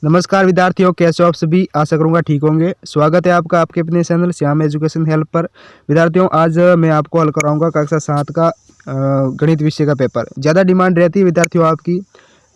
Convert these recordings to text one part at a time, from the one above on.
नमस्कार विद्यार्थियों, कैसे हो आप सभी। आशा करूंगा ठीक होंगे। स्वागत है आपका आपके अपने चैनल श्याम एजुकेशन हेल्प पर। विद्यार्थियों, आज मैं आपको हल कराऊंगा कक्षा 7 का गणित विषय का पेपर। ज़्यादा डिमांड रहती है विद्यार्थियों आपकी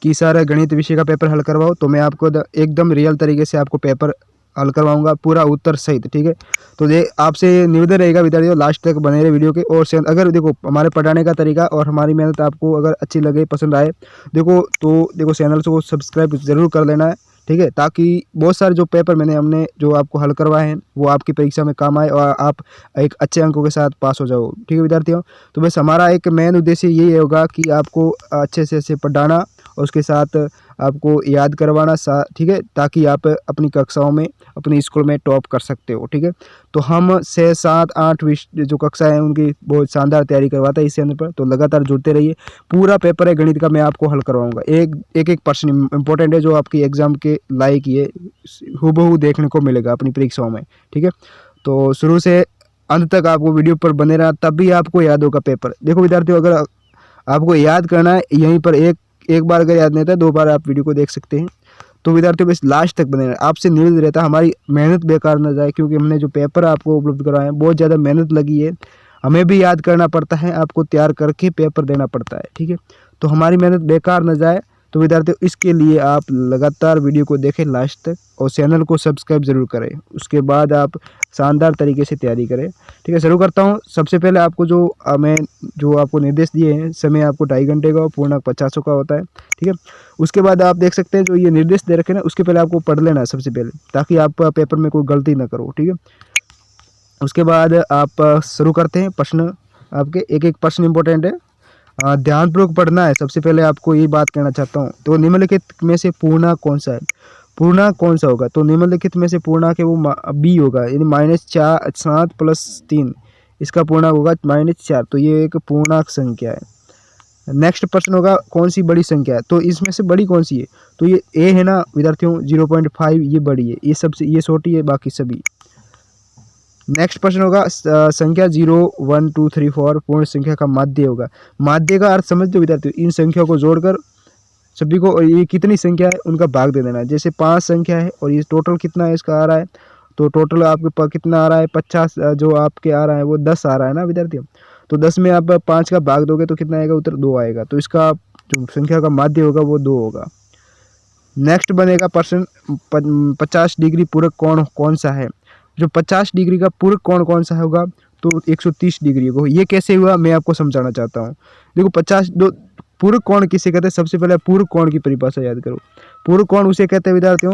कि सर गणित विषय का पेपर हल करवाओ, तो मैं आपको एकदम रियल तरीके से आपको पेपर हल करवाऊंगा, पूरा उत्तर सहित। ठीक है, तो ये आपसे निवेदन रहेगा विद्यार्थियों, लास्ट तक बने रहे वीडियो के। और अगर देखो हमारे पढ़ाने का तरीका और हमारी मेहनत आपको अगर अच्छी लगे, पसंद आए देखो चैनल को सब्सक्राइब ज़रूर कर लेना है। ठीक है, ताकि बहुत सारे जो पेपर हमने जो आपको हल करवाए हैं वो आपकी परीक्षा में काम आए और आप एक अच्छे अंकों के साथ पास हो जाओ। ठीक है विद्यार्थियों, तो बस हमारा एक मेन उद्देश्य यही होगा कि आपको अच्छे से पढ़ाना और उसके साथ आपको याद करवाना। ठीक है, ताकि आप अपनी कक्षाओं में अपनी स्कूल में टॉप कर सकते हो। ठीक है, तो हम 6, 7, 8 जो कक्षाएं हैं उनकी बहुत शानदार तैयारी करवाता है इस चैनल पर। तो लगातार जुड़ते रहिए। पूरा पेपर है गणित का, मैं आपको हल करवाऊंगा। एक प्रश्न इंपॉर्टेंट है जो आपकी एग्जाम के लायक ही है, हूबहू देखने को मिलेगा अपनी परीक्षाओं में। ठीक है, तो शुरू से अंत तक आपको वीडियो पर बने रहना, तभी आपको याद होगा पेपर। देखो विद्यार्थियों, अगर आपको याद करना है यहीं पर एक बार अगर याद नहीं था, 2 बार आप वीडियो को देख सकते हैं। तो विद्यार्थियों बस लास्ट तक बने रहना। आपसे निवेदन रहता है हमारी मेहनत बेकार न जाए, क्योंकि हमने जो पेपर आपको उपलब्ध करवाए हैं बहुत ज़्यादा मेहनत लगी है। हमें भी याद करना पड़ता है, आपको तैयार करके पेपर देना पड़ता है। ठीक है, तो हमारी मेहनत बेकार न जाए, तो विद्यार्थियों इसके लिए आप लगातार वीडियो को देखें लास्ट तक और चैनल को सब्सक्राइब जरूर करें। उसके बाद आप शानदार तरीके से तैयारी करें। ठीक है, शुरू करता हूँ। सबसे पहले आपको मैं जो आपको निर्देश दिए हैं, समय आपको 2.5 घंटे का, पूर्णांक 50 का होता है। ठीक है, उसके बाद आप देख सकते हैं जो ये निर्देश दे रखे ना, उसके पहले आपको पढ़ लेना है सबसे पहले, ताकि आप पेपर में कोई गलती ना करो। ठीक है, उसके बाद आप शुरू करते हैं। प्रश्न आपके एक प्रश्न इंपॉर्टेंट है, ध्यानपूर्वक पढ़ना है। सबसे पहले आपको ये बात कहना चाहता हूँ, तो निम्नलिखित में से पूर्णांक कौन सा है? पूर्णांक कौन सा होगा? तो निम्नलिखित में से पूर्णांक है वो बी होगा, यानी -7 + 3 इसका पूर्णांक होगा -4। तो ये एक पूर्णांक संख्या है। नेक्स्ट प्रश्न होगा कौन सी बड़ी संख्या है? तो इसमें से बड़ी कौन सी है? तो ये ए है ना विद्यार्थियों, 0.5 ये बड़ी है, ये सबसे ये छोटी है बाकी सभी। नेक्स्ट प्रश्न होगा संख्या 0, 1, 2, 3, 4 पूर्ण संख्या का माध्य होगा। माध्य का अर्थ समझ दो विद्यार्थियों, इन संख्याओं को जोड़कर सभी को ये कितनी संख्या है उनका भाग दे देना है। जैसे 5 संख्या है और ये टोटल कितना है इसका आ रहा है, तो टोटल आपके पास कितना आ रहा है 50, जो आपके आ रहा है वो 10 आ रहा है ना विद्यार्थियों। तो 10 में आप 5 का भाग दोगे तो कितना आएगा, उत्तर 2 आएगा। तो इसका जो संख्या का माध्य होगा वो 2 होगा। नेक्स्ट बनेगा प्रश्न 50 डिग्री पूरक कोण कौन सा है? जो 50 डिग्री का पूरक कोण कौन सा होगा? तो 130 डिग्री को। ये कैसे हुआ मैं आपको समझाना चाहता हूँ। देखो 50 दो पूरक कोण किसे कहते हैं? सबसे पहले पूरक कोण की परिभाषा याद करो। पूरक कोण उसे कहते हैं विद्यार्थियों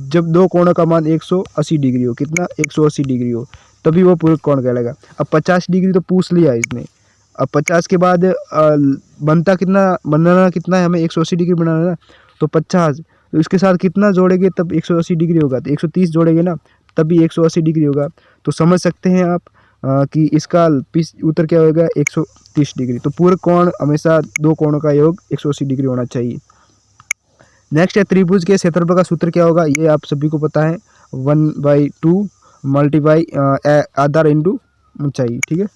जब दो कोणों का मान 180 डिग्री हो। कितना? 180 डिग्री हो, तभी वो पूरक कोण कहलाएगा। अब 50 डिग्री तो पूछ लिया इसने। अब 50 के बाद बनाना कितना है? हमें 180 डिग्री बनाना है ना, तो 50, तो इसके साथ कितना जोड़ेंगे तब 180 डिग्री होगा? तो 130 जोड़ेंगे ना, तभी 180 डिग्री होगा। तो समझ सकते हैं आप कि इसका उत्तर क्या होगा? 130 डिग्री। तो पूरक कोण हमेशा दो कोणों का योग 180 डिग्री होना चाहिए। नेक्स्ट है त्रिभुज के क्षेत्रफल का सूत्र क्या होगा? ये आप सभी को पता है, 1/2 मल्टीप्लाई आधार इंटू ऊंचाई। ठीक है,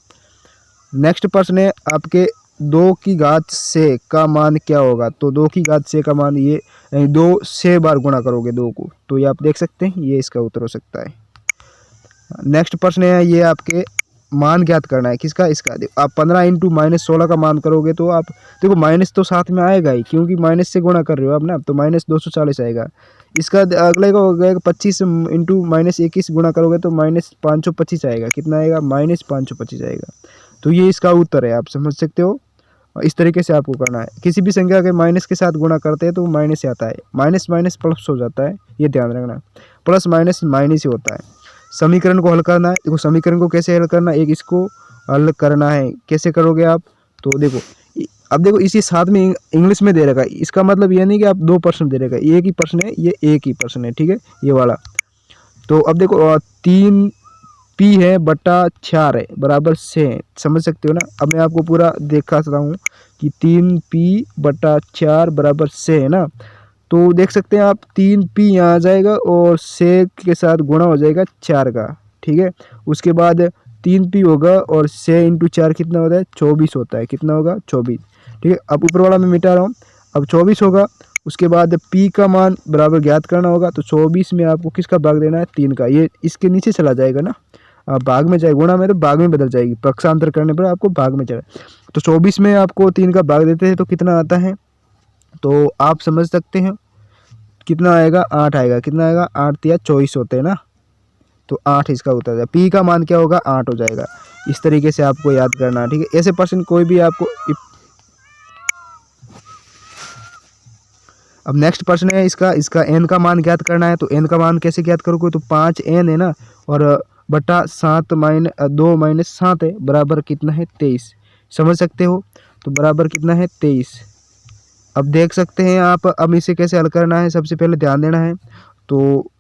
नेक्स्ट प्रश्न है आपके 2 की घात से का मान क्या होगा? तो 2 की घात से का मान ये 2 से बार गुणा करोगे 2 को, तो ये आप देख सकते हैं, ये इसका उत्तर हो सकता है। नेक्स्ट प्रश्न है ये आपके मान ज्ञात करना है। किसका? इसका। आप 15 × -16 का मान करोगे तो आप देखो माइनस तो साथ में आएगा ही, क्योंकि माइनस से गुणा कर रहे हो आप ना, तो -240 आएगा। इसका अगले को हो गया 25 × -21 गुणा करोगे तो -525 आएगा। कितना आएगा? -525 आएगा। तो ये इसका उत्तर है, आप समझ सकते हो। इस तरीके से आपको करना है। किसी भी संख्या के माइनस के साथ गुणा करते हैं तो माइनस आता है, माइनस माइनस प्लस हो जाता है, ये ध्यान रखना। प्लस माइनस माइनस ही होता है। समीकरण को हल करना है। देखो समीकरण को कैसे हल करना है, एक इसको हल करना है। कैसे करोगे आप? तो देखो अब देखो इसी साथ में इंग्लिश में दे रखा है, इसका मतलब ये नहीं कि आप 2 प्रश्न दे रखा है, एक ही प्रश्न है, ये एक ही प्रश्न है। ठीक है, ये वाला। तो अब देखो 3 P है बटा 4 है बराबर 6 है, समझ सकते हो ना। अब मैं आपको पूरा देखा सकता हूँ कि 3P बटा 4 बराबर 6 है ना, तो देख सकते हैं आप 3P यहाँ आ जाएगा और 6 के साथ गुणा हो जाएगा 4 का। ठीक है, उसके बाद 3P होगा और 6 × 4 कितना होता है? 24 होता है। कितना होगा? 24। ठीक है, अब ऊपर वाला मैं मिटा रहा हूँ, अब 24 होगा। उसके बाद पी का मान बराबर ज्ञात करना होगा। तो 24 में आपको किसका भाग देना है, 3 का। ये इसके नीचे चला जाएगा ना, भाग में जाएगा, गुणा में तो भाग में बदल जाएगी, पक्षांतर करने पर आपको भाग में जाएगा। तो 24 में आपको 3 का भाग देते हैं तो कितना आता है, तो आप समझ सकते हैं कितना आएगा, 8 आएगा। कितना आएगा, 8 या 24 होते हैं ना, तो 8 इसका उत्तर है। पी का मान क्या होगा, 8 हो जाएगा। इस तरीके से आपको याद करना है, ठीक है। ऐसे पर्सन कोई भी आपको। अब नेक्स्ट प्रश्न है इसका एन का मान ज्ञात करना है। तो एन का मान कैसे ज्ञात करोगे, तो 5 एन है ना, और बटा 7 2 - 7 है, बराबर कितना है, 23। समझ सकते हो, तो बराबर कितना है, 23। अब देख सकते हैं आप, अब इसे कैसे हल करना है, सबसे पहले ध्यान देना है। तो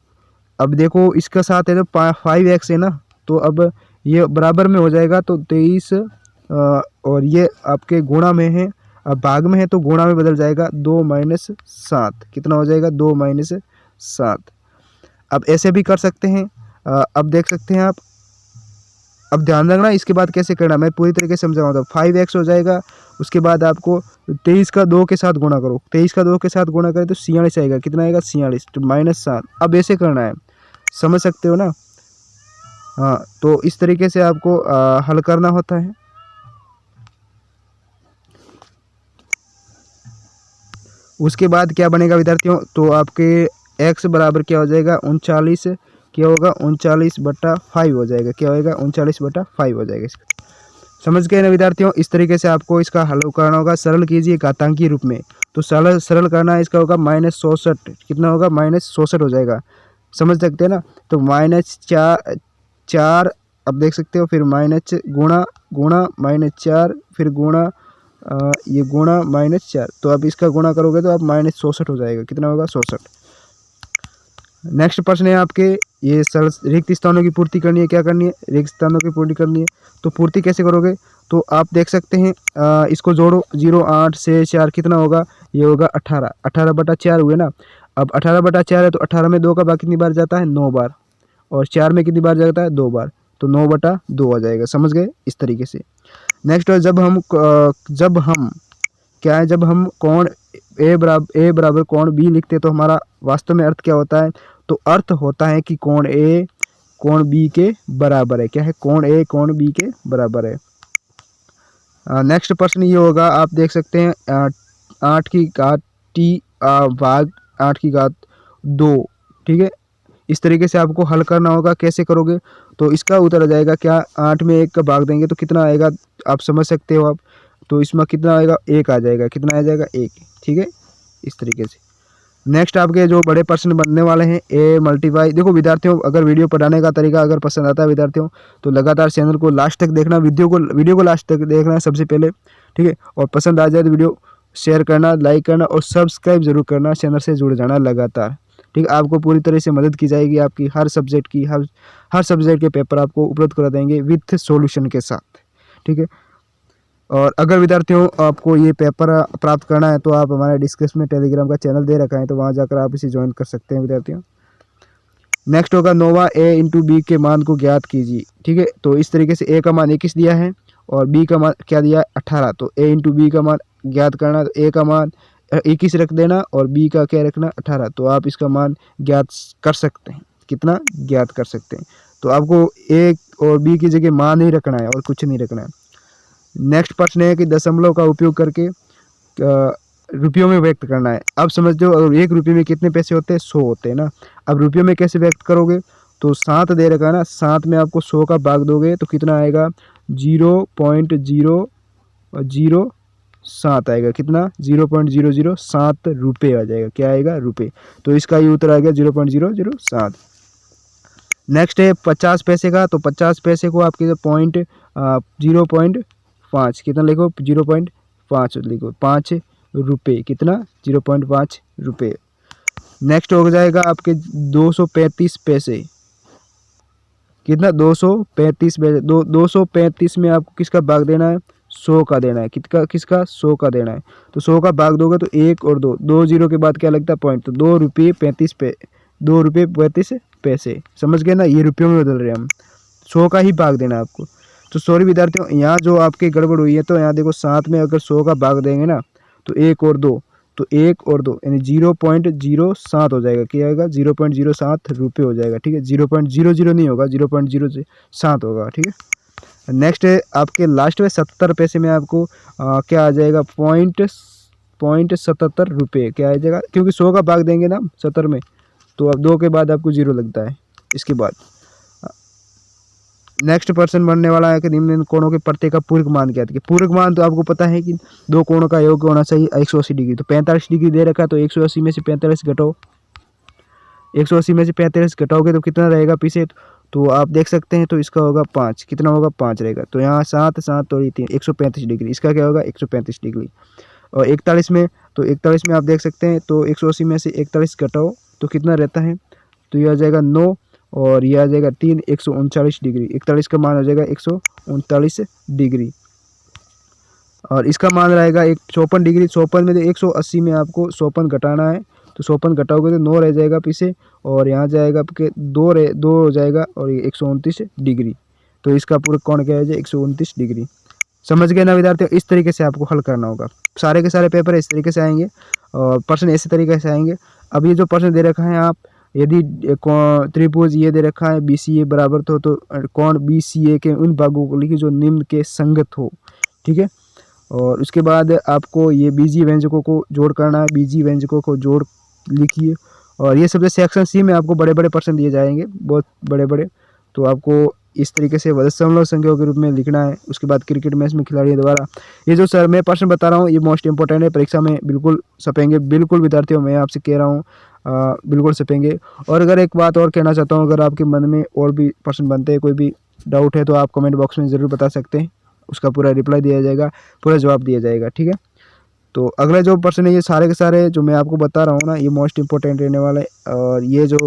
अब देखो इसका साथ है तो 5x है ना, तो अब ये बराबर में हो जाएगा, तो 23 और ये आपके गुणा में है, अब भाग में है तो गुणा में बदल जाएगा, 2 - 7 कितना हो जाएगा, 2 - 7। अब ऐसे भी कर सकते हैं, अब देख सकते हैं आप। अब ध्यान रखना इसके बाद कैसे करना, मैं पूरी तरीके से समझाऊंगा। तो 5x हो जाएगा, उसके बाद आपको 23 का 2 के साथ गुणा करो, 23 का 2 के साथ गुणा करें तो 46 आएगा। कितना आएगा, 46, तो -7। अब ऐसे करना है, समझ सकते हो ना। हाँ, तो इस तरीके से आपको हल करना होता है। उसके बाद क्या बनेगा विद्यार्थियों, तो आपके x बराबर क्या हो जाएगा, 39 क्या होगा, 39/5 हो जाएगा। क्या होएगा, 39/5 हो जाएगा। समझ गए ना विद्यार्थियों। इस तरीके से आपको इसका हल करना होगा। सरल कीजिए घातांकी रूप में, तो सरल करना है, इसका होगा -64। कितना होगा, -64 हो जाएगा। समझ सकते हैं ना। तो -4 अब देख सकते हो, फिर माइनस गुणा -4, फिर गुणा ये गुणा -4। तो अब इसका गुणा करोगे तो आप -64 हो जाएगा। कितना होगा, 64। नेक्स्ट प्रश्न है आपके, ये रिक्त स्थानों की पूर्ति करनी है। क्या करनी है, रिक्त स्थानों की पूर्ति करनी है। तो पूर्ति कैसे करोगे, तो आप देख सकते हैं, इसको जोड़ो, 0 8 से 4 कितना होगा, ये होगा 18। 18/4 हुए ना। अब 18/4 है तो 18 में 2 का भाग कितनी बार जाता है, 9 बार, और 4 में कितनी बार जाता है, 2 बार, तो 9/2 आ जाएगा। समझ गए, इस तरीके से। नेक्स्ट है, जब हम क्या है, जब हम कोण ए बराबर कोण बी लिखते हैं तो हमारा वास्तव में अर्थ क्या होता है, तो अर्थ होता है कि कोण ए कोण बी के बराबर है। क्या है, कोण ए कोण बी के बराबर है। नेक्स्ट प्रश्न ये होगा, आप देख सकते हैं 8 की घात t भाग 8 की घात 2, ठीक है। इस तरीके से आपको हल करना होगा। कैसे करोगे, तो इसका उत्तर आ जाएगा क्या, 8 में 1 का भाग देंगे तो कितना आएगा, आप समझ सकते हो आप। तो इसमें कितना आएगा, 1 आ जाएगा। कितना आ जाएगा, 1, ठीक है। इस तरीके से नेक्स्ट आपके जो बड़े प्रश्न बनने वाले हैं, a मल्टीप्लाई। देखो विद्यार्थियों, अगर वीडियो पढ़ाने का तरीका अगर पसंद आता है विद्यार्थियों, तो लगातार चैनल को लास्ट तक देखना, वीडियो को लास्ट तक देखना है सबसे पहले, ठीक है। और पसंद आ जाए तो वीडियो शेयर करना, लाइक करना और सब्सक्राइब जरूर करना, चैनल से जुड़ जाना लगातार, ठीक है। आपको पूरी तरह से मदद की जाएगी, आपकी हर सब्जेक्ट के पेपर आपको उपलब्ध करा देंगे विथ सॉल्यूशन के साथ, ठीक है। और अगर विद्यार्थियों आपको ये पेपर प्राप्त करना है तो आप हमारे डिस्क्रिप्शन में टेलीग्राम का चैनल दे रखा है, तो वहाँ जाकर आप इसे ज्वाइन कर सकते हैं विद्यार्थियों। नेक्स्ट होगा नोवा a इंटू बी के मान को ज्ञात कीजिए, ठीक है। तो इस तरीके से a का मान 21 दिया है और b का मान क्या दिया है, 18। तो a इंटू बी का मान ज्ञात करना, तो a का मान 21 रख देना और b का क्या रखना, 18। तो आप इसका मान ज्ञात कर सकते हैं। कितना ज्ञात कर सकते हैं, तो आपको a और b की जगह मान ही रखना है और कुछ नहीं रखना है। नेक्स्ट प्रश्न है कि दशमलव का उपयोग करके रुपयों में व्यक्त करना है। अब समझ लो, अगर 1 रुपये में कितने पैसे होते हैं, 100 होते हैं ना। अब रुपयों में कैसे व्यक्त करोगे, तो 7 दे रखा है ना, 7 में आपको 100 का भाग दोगे तो कितना आएगा, 0.007 आएगा। कितना, 0.007 रुपये आ जाएगा। क्या आएगा, रुपये। तो इसका ये उत्तर आएगा 0.007। नेक्स्ट है 50 पैसे का। तो 50 पैसे को आपके 0.5 कितना लिखो, 0.5 लिखो, 5 रुपये। कितना, 0.5 रुपये। नेक्स्ट हो जाएगा आपके 235 पैसे। कितना, 235 पैसे। 235 में आपको किसका भाग देना है, 100 का देना है। किसका 100 का देना है। तो 100 का भाग दोगे तो 1 और 2 जीरो के बाद क्या लगता है, पॉइंट। तो 2 रुपये 35 पैसे। समझ गए ना, ये रुपयों में बदल रहे हैं हम। 100 का ही भाग देना है आपको। तो सॉरी विद्यार्थियों, यहाँ जो आपकी गड़बड़ हुई है, तो यहाँ देखो 7 में अगर 100 का भाग देंगे ना, तो 1 और 2, तो 1 और 2 यानी 0.07 हो जाएगा। क्या आएगा? 0.07 रुपये हो जाएगा। ठीक है, 0.00 नहीं होगा, 0.07 होगा। ठीक है, नेक्स्ट है आपके लास्ट में 70 पैसे में आपको क्या आ जाएगा? पॉइंट 77 रुपये क्या आ जाएगा? क्योंकि 100 का भाग देंगे ना 70 में, तो अब 2 के बाद आपको 0 लगता है। इसके बाद नेक्स्ट पर्सन बनने वाला है कि निम्न कोणों के प्रत्येक का पूरक मान ज्ञात कीजिए। पूरक मान तो आपको पता है कि दो कोणों का योग होना चाहिए 180 डिग्री। तो 45 डिग्री दे रखा है, तो 180 में से 45 घटाओ, 180 में से 45 घटाओगे तो कितना रहेगा पीछे? तो आप देख सकते हैं, तो इसका होगा 5। कितना होगा? 5 रहेगा। तो यहाँ 7 7 और 3 135 डिग्री। इसका क्या होगा? 135 डिग्री। और 41 में, तो 41 में आप देख सकते हैं, तो 180 में से 41 घटाओ तो कितना रहता है? तो ये आ जाएगा 9 और ये आ जाएगा 3, 139 डिग्री। 41 का मान हो जाएगा 139 डिग्री और इसका मान रहेगा 54 डिग्री। 54 में तो 180 में आपको 54 घटाना है, तो 54 घटाओगे तो 9 रह जाएगा पीछे और यहाँ जाएगा आपके 2 हो जाएगा और ये 129 डिग्री। तो इसका पूरा कोण क्या है? 129 डिग्री। समझ गए ना विद्यार्थियों? इस तरीके से आपको हल करना होगा। सारे के सारे पेपर इस तरीके से आएंगे और प्रश्न इसी तरीके से आएंगे। अब ये जो प्रश्न दे रखा है, आप यदि त्रिभुज ये दे रखा है BCA बराबर तो कोण BCA के उन भागों को लिखिए जो निम्न के संगत हो। ठीक है, और उसके बाद आपको ये बीजीय व्यंजकों को जोड़ करना है। बीजीय व्यंजकों को जोड़ लिखिए और ये सब सेक्शन C में आपको बड़े बड़े प्रश्न दिए जाएंगे, बहुत बड़े बड़े। तो आपको इस तरीके से दशमलव संख्याओं के रूप में लिखना है। उसके बाद क्रिकेट मैच में खिलाड़ियों द्वारा, ये जो सर मैं प्रश्न बता रहा हूँ ये मोस्ट इंपॉर्टेंट है, परीक्षा में बिल्कुल छपेंगे। बिल्कुल विद्यार्थियों, मैं आपसे कह रहा हूँ बिल्कुल छपेंगे। और अगर एक बात और कहना चाहता हूँ, अगर आपके मन में और भी प्रश्न बनते हैं, कोई भी डाउट है, तो आप कमेंट बॉक्स में ज़रूर बता सकते हैं। उसका पूरा रिप्लाई दिया जाएगा, पूरा जवाब दिया जाएगा। ठीक है, तो अगले जो प्रश्न है ये सारे के सारे जो मैं आपको बता रहा हूँ ना, ये मोस्ट इंपॉर्टेंट रहने वाला है। और ये जो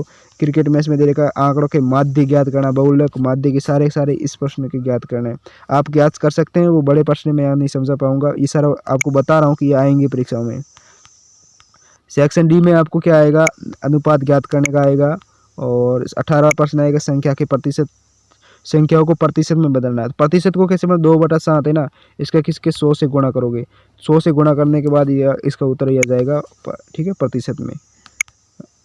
क्रिकेट मैच में दे रखा आंकड़ों के माध्य ज्ञात करना, बहुलक माध्य के सारे सारे इस प्रश्न के ज्ञात करना है। आप ज्ञात कर सकते हैं, वो बड़े प्रश्न में यहाँ नहीं समझा पाऊंगा। ये सारा आपको बता रहा हूँ कि ये आएंगे परीक्षाओं में। सेक्शन D में आपको क्या आएगा? अनुपात ज्ञात करने का आएगा और 18 प्रश्न आएगा संख्या के प्रतिशत, संख्याओं को प्रतिशत में बदलना है। प्रतिशत को कैसे? मतलब 2/7 है ना, इसका किसके 100 से गुणा करोगे। 100 से गुणा करने के बाद ये इसका उत्तर ही आ जाएगा। ठीक है, प्रतिशत में।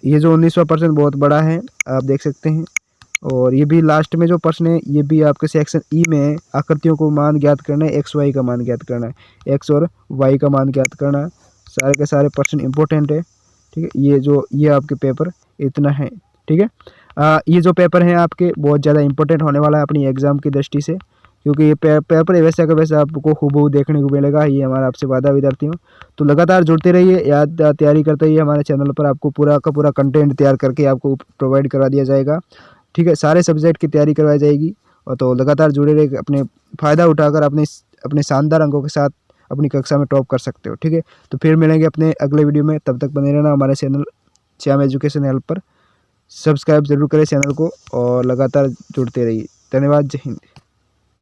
ये जो 19वां प्रश्न बहुत बड़ा है, आप देख सकते हैं। और ये भी लास्ट में जो प्रश्न है ये भी आपके सेक्शन E में है। आकृतियों को मान ज्ञात करना है, x y का मान ज्ञात करना है, x और y का मान ज्ञात करना है। सारे के सारे प्रश्न इंपॉर्टेंट है। ठीक है, ये आपके पेपर इतना है। ठीक है, ये जो पेपर हैं आपके बहुत ज़्यादा इंपॉर्टेंट होने वाला है अपनी एग्ज़ाम की दृष्टि से, क्योंकि ये पेपर वैसा का वैसा आपको हूबहू देखने को मिलेगा। ये हमारा आपसे वादा विद्यार्थियों। तो लगातार जुड़ते रहिए, याद तैयारी करते रहिए। हमारे चैनल पर आपको पूरा का पूरा कंटेंट तैयार करके आपको प्रोवाइड करवा दिया जाएगा। ठीक है, सारे सब्जेक्ट की तैयारी करवाई जाएगी। और तो लगातार जुड़े रहिए, अपने फ़ायदा उठाकर अपने शानदार अंकों के साथ अपनी कक्षा में टॉप कर सकते हो। ठीक है, तो फिर मिलेंगे अपने अगले वीडियो में। तब तक बने रहना हमारे चैनल श्याम एजुकेशन हेल्प पर। सब्सक्राइब जरूर करें चैनल को और लगातार जुड़ते रहिए। धन्यवाद। जय हिंद।